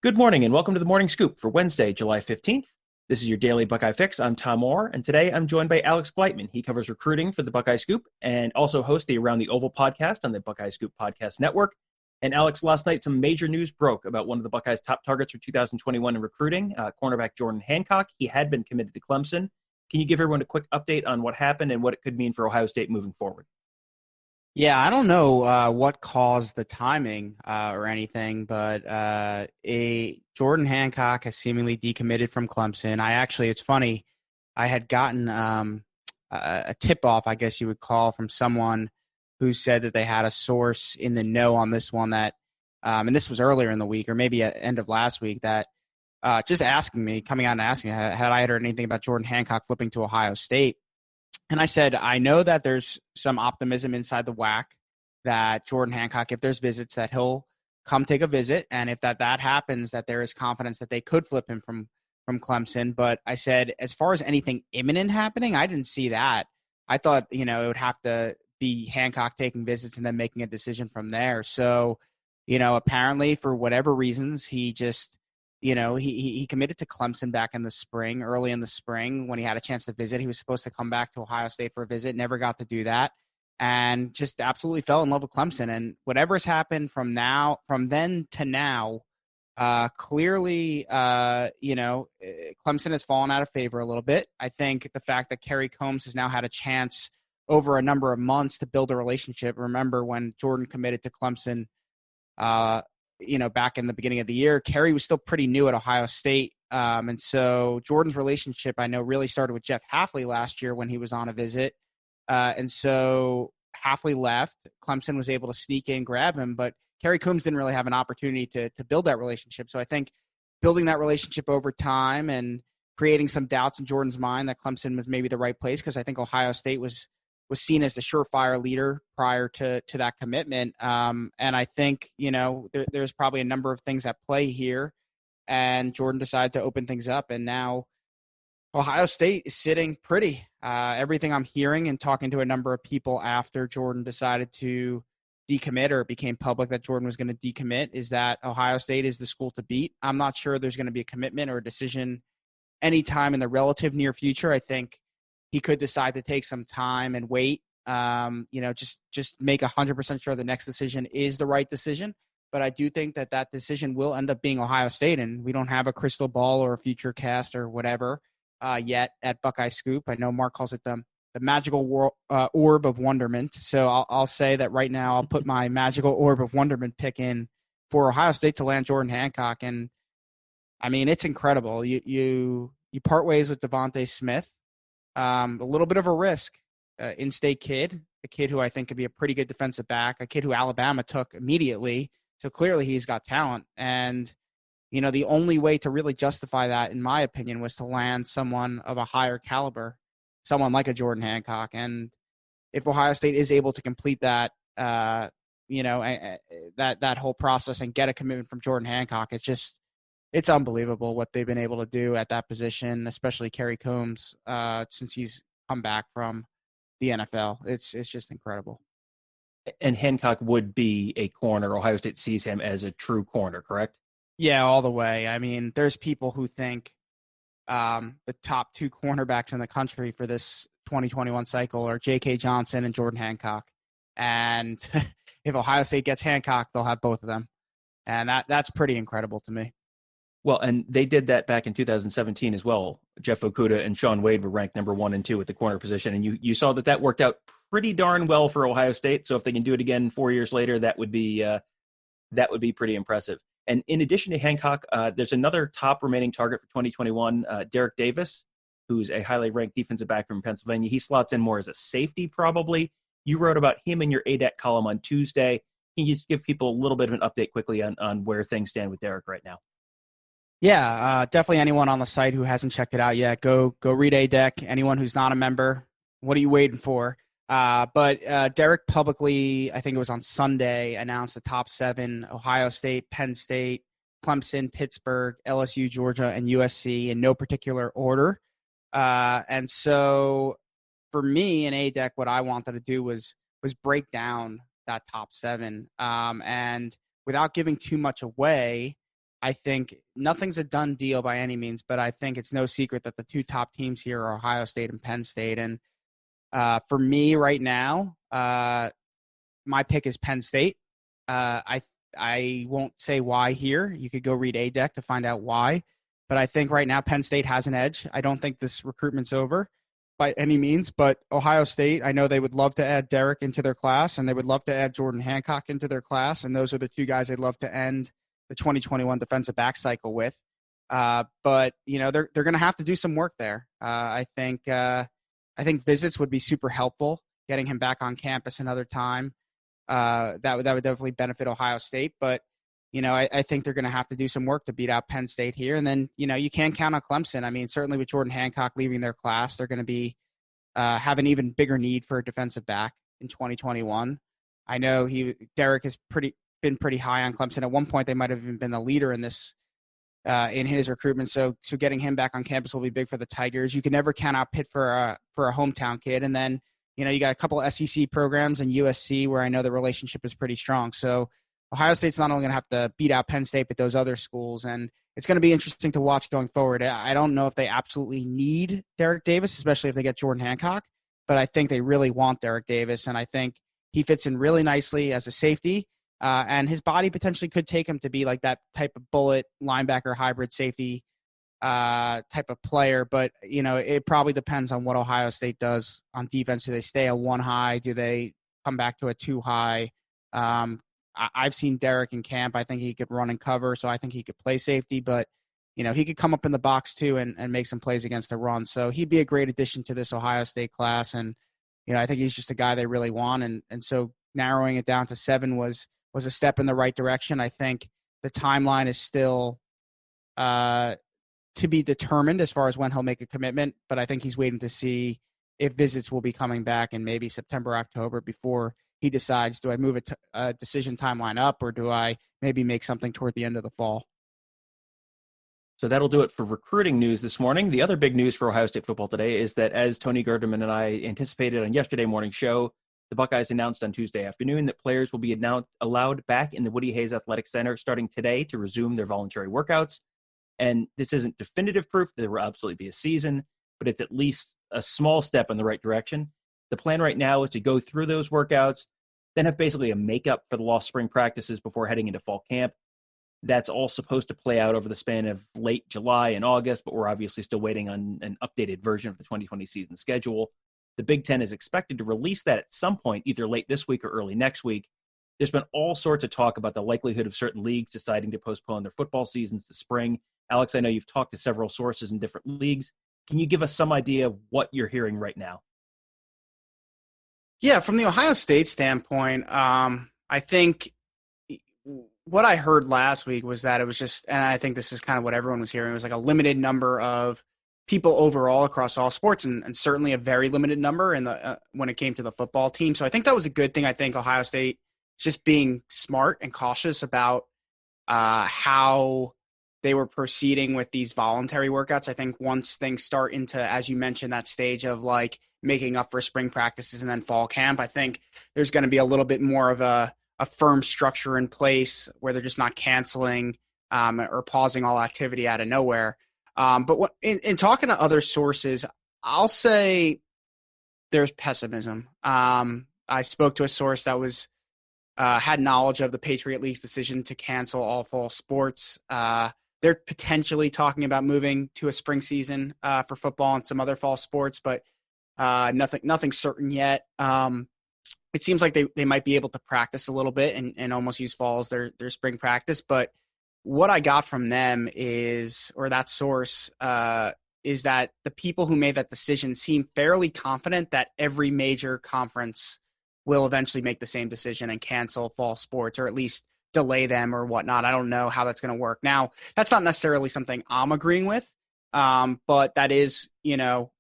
Good morning and welcome to the Morning Scoop for Wednesday, July 15th. This is your daily Buckeye Fix. I'm Tom Orr, and today I'm joined by Alex Gleitman. He covers recruiting for the Buckeye Scoop and also hosts the Around the Oval podcast on the Buckeye Scoop Podcast Network. And Alex, last night some major news broke about one of the Buckeyes' top targets for 2021 in recruiting, cornerback Jordan Hancock. He had been committed to Clemson. Can you give everyone a quick update on what happened and what it could mean for Ohio State moving forward? Yeah, I don't know what caused the timing or anything, but a Jordan Hancock has seemingly decommitted from Clemson. It's funny, I had gotten a tip-off, I guess you would call, from someone who said that they had a source in the know on this one that, and this was earlier in the week or maybe at the end of last week, that just asking me, coming out and asking, had I heard anything about Jordan Hancock flipping to Ohio State? And I said, I know that there's some optimism inside the WAC that Jordan Hancock, if there's visits, that he'll come take a visit. And if that happens, that there is confidence that they could flip him from Clemson. But I said, as far as anything imminent happening, I didn't see that. I thought, it would have to be Hancock taking visits and then making a decision from there. So, apparently for whatever reasons, he just he committed to Clemson back in the spring, early in the spring when he had a chance to visit. He was supposed to come back to Ohio State for a visit, never got to do that, and just absolutely fell in love with Clemson. And whatever's happened from then to now, clearly, Clemson has fallen out of favor a little bit. I think the fact that Kerry Combs has now had a chance over a number of months to build a relationship. Remember when Jordan committed to Clemson, back in the beginning of the year, Kerry was still pretty new at Ohio State. And so Jordan's relationship, I know, really started with Jeff Hafley last year when he was on a visit. And so Hafley left. Clemson was able to sneak in, grab him, but Kerry Coombs didn't really have an opportunity to build that relationship. So I think building that relationship over time and creating some doubts in Jordan's mind that Clemson was maybe the right place, because I think Ohio State was seen as the surefire leader prior to that commitment. And I think, there's probably a number of things at play here. And Jordan decided to open things up. And now Ohio State is sitting pretty. Everything I'm hearing and talking to a number of people after Jordan decided to decommit, or it became public that Jordan was going to decommit, is that Ohio State is the school to beat. I'm not sure there's going to be a commitment or a decision anytime in the relative near future. I think he could decide to take some time and wait, just make 100% sure the next decision is the right decision. But I do think that decision will end up being Ohio State, and we don't have a crystal ball or a future cast or whatever yet at Buckeye Scoop. I know Mark calls it the magical orb of wonderment. So I'll say that right now I'll put my magical orb of wonderment pick in for Ohio State to land Jordan Hancock. And, I mean, it's incredible. You part ways with Devontae Smith. A little bit of a risk, in-state kid, a kid who I think could be a pretty good defensive back, a kid who Alabama took immediately. So clearly he's got talent. And, the only way to really justify that, in my opinion, was to land someone of a higher caliber, someone like a Jordan Hancock. And if Ohio State is able to complete that, that whole process and get a commitment from Jordan Hancock, it's unbelievable what they've been able to do at that position, especially Kerry Combs, since he's come back from the NFL. It's just incredible. And Hancock would be a corner. Ohio State sees him as a true corner, correct? Yeah, all the way. I mean, there's people who think the top two cornerbacks in the country for this 2021 cycle are J.K. Johnson and Jordan Hancock. And if Ohio State gets Hancock, they'll have both of them. And that's pretty incredible to me. Well, and they did that back in 2017 as well. Jeff Okudah and Shaun Wade were ranked number 1 and 2 at the corner position, and you saw that worked out pretty darn well for Ohio State. So if they can do it again 4 years later, that would be pretty impressive. And in addition to Hancock, there's another top remaining target for 2021, Derrick Davis, who's a highly ranked defensive back from Pennsylvania. He slots in more as a safety, probably. You wrote about him in your ADEC column on Tuesday. Can you just give people a little bit of an update quickly on where things stand with Derrick right now? Yeah, definitely anyone on the site who hasn't checked it out yet, go read ADEC. Anyone who's not a member, what are you waiting for? But Derrick publicly, I think it was on Sunday, announced the top 7: Ohio State, Penn State, Clemson, Pittsburgh, LSU, Georgia, and USC in no particular order. And so for me in ADEC, what I wanted to do was break down that top 7. And without giving too much away, I think nothing's a done deal by any means, but I think it's no secret that the two top teams here are Ohio State and Penn State. And for me right now, my pick is Penn State. I won't say why here. You could go read ADEC to find out why. But I think right now Penn State has an edge. I don't think this recruitment's over by any means. But Ohio State, I know they would love to add Derrick into their class, and they would love to add Jordan Hancock into their class. And those are the two guys they'd love to end the 2021 defensive back cycle with. But, they're going to have to do some work there. I think visits would be super helpful, getting him back on campus another time. That would definitely benefit Ohio State. But, I think they're going to have to do some work to beat out Penn State here. And then, you can't count on Clemson. I mean, certainly with Jordan Hancock leaving their class, they're going to be have an even bigger need for a defensive back in 2021. I know Derrick has been pretty high on Clemson. At one point, they might have even been the leader in this in his recruitment. So getting him back on campus will be big for the Tigers. You can never count out Pitt for a hometown kid. And then, you got a couple of SEC programs and USC where I know the relationship is pretty strong. So Ohio State's not only going to have to beat out Penn State, but those other schools. And it's going to be interesting to watch going forward. I don't know if they absolutely need Derrick Davis, especially if they get Jordan Hancock, but I think they really want Derrick Davis. And I think he fits in really nicely as a safety. And his body potentially could take him to be like that type of bullet linebacker hybrid safety type of player. But, it probably depends on what Ohio State does on defense. Do they stay a 1 high? Do they come back to a 2 high? I've seen Derrick in camp. I think he could run and cover, so I think he could play safety. But, he could come up in the box too and make some plays against the run. So he'd be a great addition to this Ohio State class. And, I think he's just a guy they really want. And so narrowing it down to 7 was a step in the right direction. I think the timeline is still to be determined as far as when he'll make a commitment, but I think he's waiting to see if visits will be coming back in maybe September, October before he decides, do I move a decision timeline up or do I maybe make something toward the end of the fall? So that'll do it for recruiting news this morning. The other big news for Ohio State football today is that, as Tony Gerderman and I anticipated on yesterday morning's show, the Buckeyes announced on Tuesday afternoon that players will be allowed back in the Woody Hayes Athletic Center starting today to resume their voluntary workouts. And this isn't definitive proof that there will absolutely be a season, but it's at least a small step in the right direction. The plan right now is to go through those workouts, then have basically a makeup for the lost spring practices before heading into fall camp. That's all supposed to play out over the span of late July and August, but we're obviously still waiting on an updated version of the 2020 season schedule. The Big Ten is expected to release that at some point, either late this week or early next week. There's been all sorts of talk about the likelihood of certain leagues deciding to postpone their football seasons to spring. Alex, I know you've talked to several sources in different leagues. Can you give us some idea of what you're hearing right now? Yeah, from the Ohio State standpoint, I think what I heard last week was that it was just, and I think this is kind of what everyone was hearing, it was like a limited number of people overall across all sports, and certainly a very limited number in the when it came to the football team. So I think that was a good thing. I think Ohio State just being smart and cautious about how they were proceeding with these voluntary workouts. I think once things start into, as you mentioned, that stage of like making up for spring practices and then fall camp, I think there's going to be a little bit more of a firm structure in place where they're just not canceling or pausing all activity out of nowhere. But in talking to other sources, I'll say there's pessimism. I spoke to a source that was had knowledge of the Patriot League's decision to cancel all fall sports. They're potentially talking about moving to a spring season for football and some other fall sports, but nothing certain yet. It seems like they might be able to practice a little bit and almost use fall as their spring practice. But what I got from them is, or that source, is that the people who made that decision seem fairly confident that every major conference will eventually make the same decision and cancel fall sports, or at least delay them or whatnot. I don't know how that's going to work. Now, that's not necessarily something I'm agreeing with, but that is,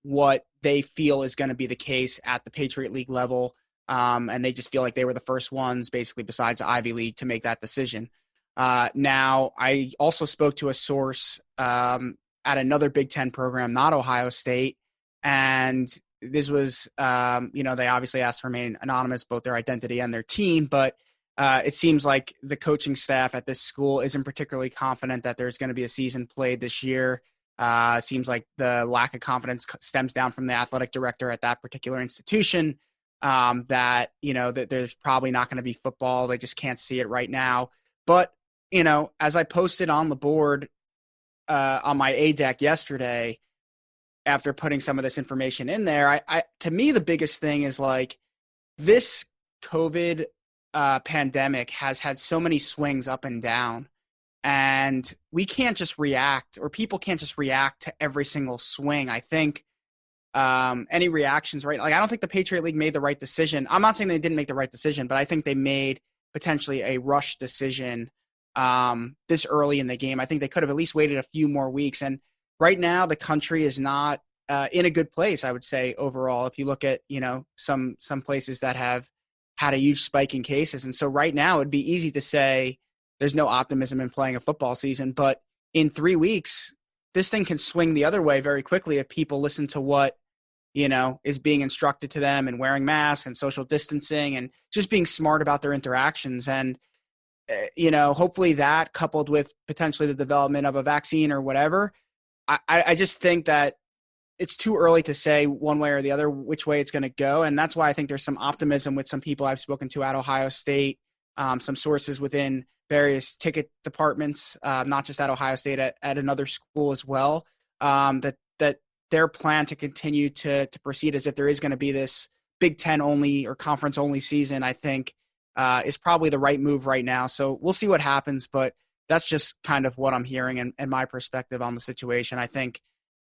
what they feel is going to be the case at the Patriot League level. And they just feel like they were the first ones, basically, besides the Ivy League, to make that decision. Now, I also spoke to a source at another Big Ten program, not Ohio State, and this was, they obviously asked to remain anonymous, both their identity and their team, but it seems like the coaching staff at this school isn't particularly confident that there's going to be a season played this year. Seems like the lack of confidence stems down from the athletic director at that particular institution, that there's probably not going to be football. They just can't see it right now. But, as I posted on the board on my A deck yesterday, after putting some of this information in there, to me, the biggest thing is like this COVID pandemic has had so many swings up and down, and we can't just react, or people can't just react to every single swing. I think any reactions, right? Like, I don't think the Patriot League made the right decision. I'm not saying they didn't make the right decision, but I think they made potentially a rush decision this early in the game. I think they could have at least waited a few more weeks. And right now, the country is not in a good place, I would say, overall, if you look at, some places that have had a huge spike in cases. And so right now it'd be easy to say there's no optimism in playing a football season, but in 3 weeks, this thing can swing the other way very quickly if people listen to what, is being instructed to them, and wearing masks and social distancing and just being smart about their interactions. And, hopefully that, coupled with potentially the development of a vaccine or whatever, I just think that it's too early to say one way or the other which way it's going to go. And that's why I think there's some optimism with some people I've spoken to at Ohio State, some sources within various ticket departments, not just at Ohio State, at another school as well, that their plan to continue to proceed as if there is going to be this Big Ten only or conference only season, I think is probably the right move right now. So we'll see what happens, but that's just kind of what I'm hearing and my perspective on the situation. I think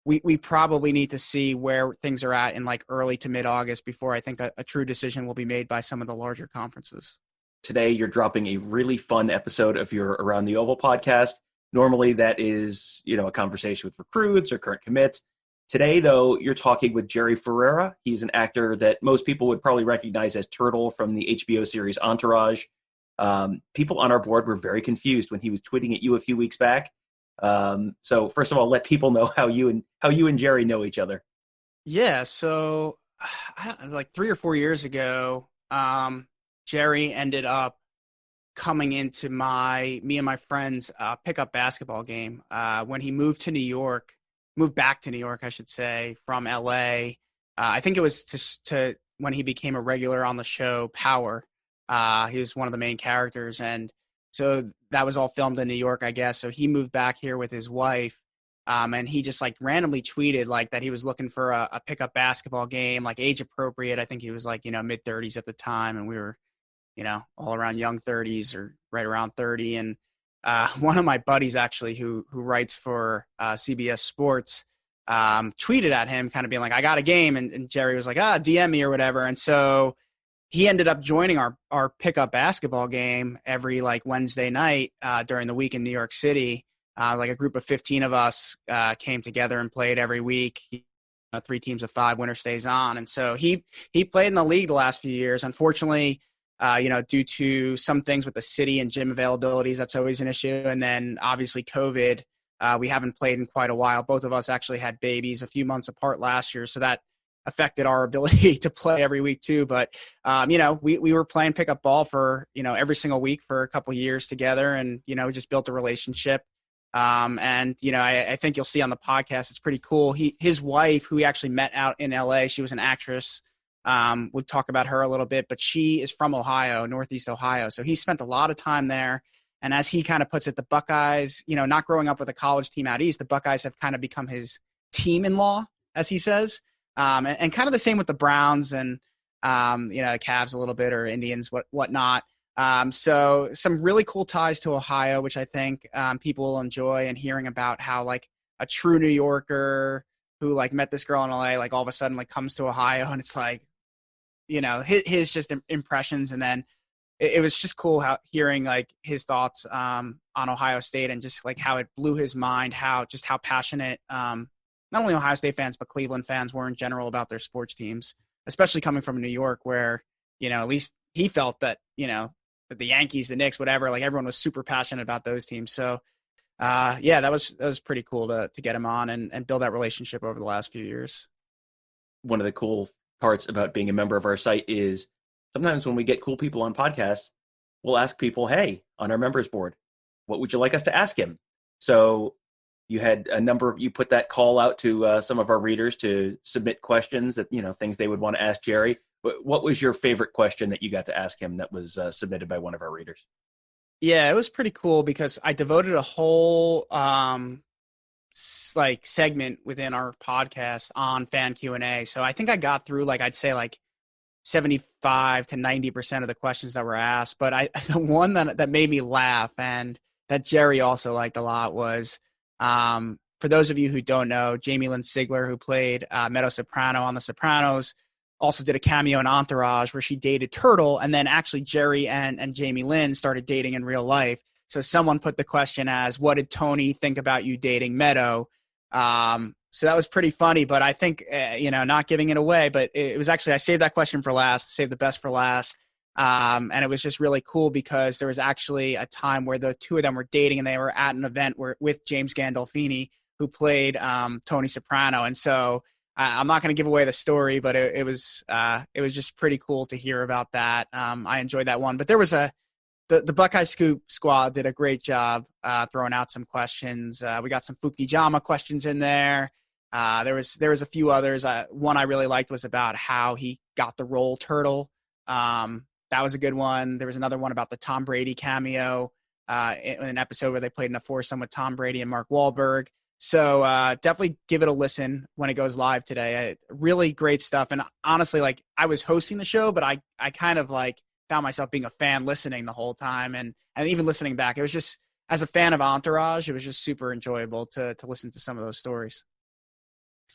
we probably need to see where things are at in like early to mid-August before I think a true decision will be made by some of the larger conferences. Today, you're dropping a really fun episode of your Around the Oval podcast. Normally, that is, a conversation with recruits or current commits. Today, though, you're talking with Jerry Ferrera. He's an actor that most people would probably recognize as Turtle from the HBO series Entourage. People on our board were very confused when he was tweeting at you a few weeks back. So first of all, let people know how you and Jerry know each other. Yeah. So like 3 or 4 years ago, Jerry ended up coming into me and my friends pickup basketball game when he moved back to New York, I should say, from LA. I think it was to when he became a regular on the show Power. He was one of the main characters, and so that was all filmed in New York, I guess. So he moved back here with his wife, and he just like randomly tweeted like that he was looking for a pickup basketball game, like age appropriate. I think he was like, mid 30s at the time, and we were, all around young 30s or right around 30. And one of my buddies actually who writes for CBS Sports tweeted at him kind of being like, I got a game. And Jerry was like, DM me or whatever. And so he ended up joining our pickup basketball game every like Wednesday night during the week in New York City. Like a group of 15 of us came together and played every week. 3 teams of 5, winner stays on. And so he played in the league the last few years. Unfortunately, due to some things with the city and gym availabilities, that's always an issue. And then obviously COVID, we haven't played in quite a while. Both of us actually had babies a few months apart last year, so that affected our ability to play every week too. But, we were playing pickup ball for, every single week for a couple of years together, and, we just built a relationship. I think you'll see on the podcast, it's pretty cool. His wife, who he actually met out in LA, she was an actress. We'll talk about her a little bit, but she is from Ohio, Northeast Ohio. So he spent a lot of time there. And as he kind of puts it, the Buckeyes, not growing up with a college team out east, the Buckeyes have kind of become his team-in-law, as he says. And kind of the same with the Browns and, the Cavs a little bit, or Indians, whatnot. So some really cool ties to Ohio, which I think people will enjoy, and hearing about how like a true New Yorker who like met this girl in LA, like all of a sudden like comes to Ohio, and it's like, his just impressions. And then it was just cool hearing like his thoughts on Ohio State, and just like how it blew his mind, how passionate not only Ohio State fans, but Cleveland fans were in general about their sports teams, especially coming from New York, where, at least he felt that, that the Yankees, the Knicks, whatever, like everyone was super passionate about those teams. So that was pretty cool to get him on and build that relationship over the last few years. One of the cool parts about being a member of our site is sometimes when we get cool people on podcasts, we'll ask people, hey, on our members board, what would you like us to ask him? So you had you put that call out to some of our readers to submit questions that, things they would want to ask Jerry. What was your favorite question that you got to ask him that was submitted by one of our readers? Yeah, it was pretty cool because I devoted a whole segment within our podcast on fan Q&A. So I think I got through I'd say 75 to 90% of the questions that were asked. But the one that made me laugh and that Jerry also liked a lot was, for those of you who don't know, Jamie Lynn Sigler, who played Meadow Soprano on The Sopranos, also did a cameo in Entourage where she dated Turtle, and then actually Jerry and Jamie Lynn started dating in real life. So someone put the question as, what did Tony think about you dating Meadow? So that was pretty funny, but I think, not giving it away, but it was actually, I saved that question for last, saved the best for last. And it was just really cool because there was actually a time where the two of them were dating and they were at an event with James Gandolfini, who played Tony Soprano. And so I'm not going to give away the story, but it was just pretty cool to hear about that. I enjoyed that one, but there was the Buckeye Scoop squad did a great job throwing out some questions. We got some Fuki Jama questions in there. There was a few others. One I really liked was about how he got the role Turtle. That was a good one. There was another one about the Tom Brady cameo in an episode where they played in a foursome with Tom Brady and Mark Wahlberg. So definitely give it a listen when it goes live today. Really great stuff. And honestly, I was hosting the show, but I kind of found myself being a fan listening the whole time and even listening back. It was just, as a fan of Entourage, it was just super enjoyable to listen to some of those stories.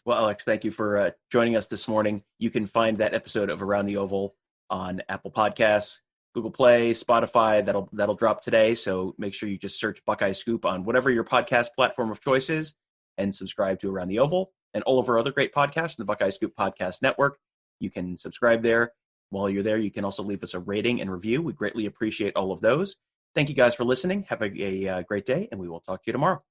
Well, Alex, thank you for joining us this morning. You can find that episode of Around the Oval on Apple Podcasts, Google Play, Spotify. That'll drop today. So make sure you just search Buckeye Scoop on whatever your podcast platform of choice is and subscribe to Around the Oval and all of our other great podcasts in the Buckeye Scoop Podcast Network. You can subscribe there. While you're there, you can also leave us a rating and review. We greatly appreciate all of those. Thank you guys for listening. Have a great day, and we will talk to you tomorrow.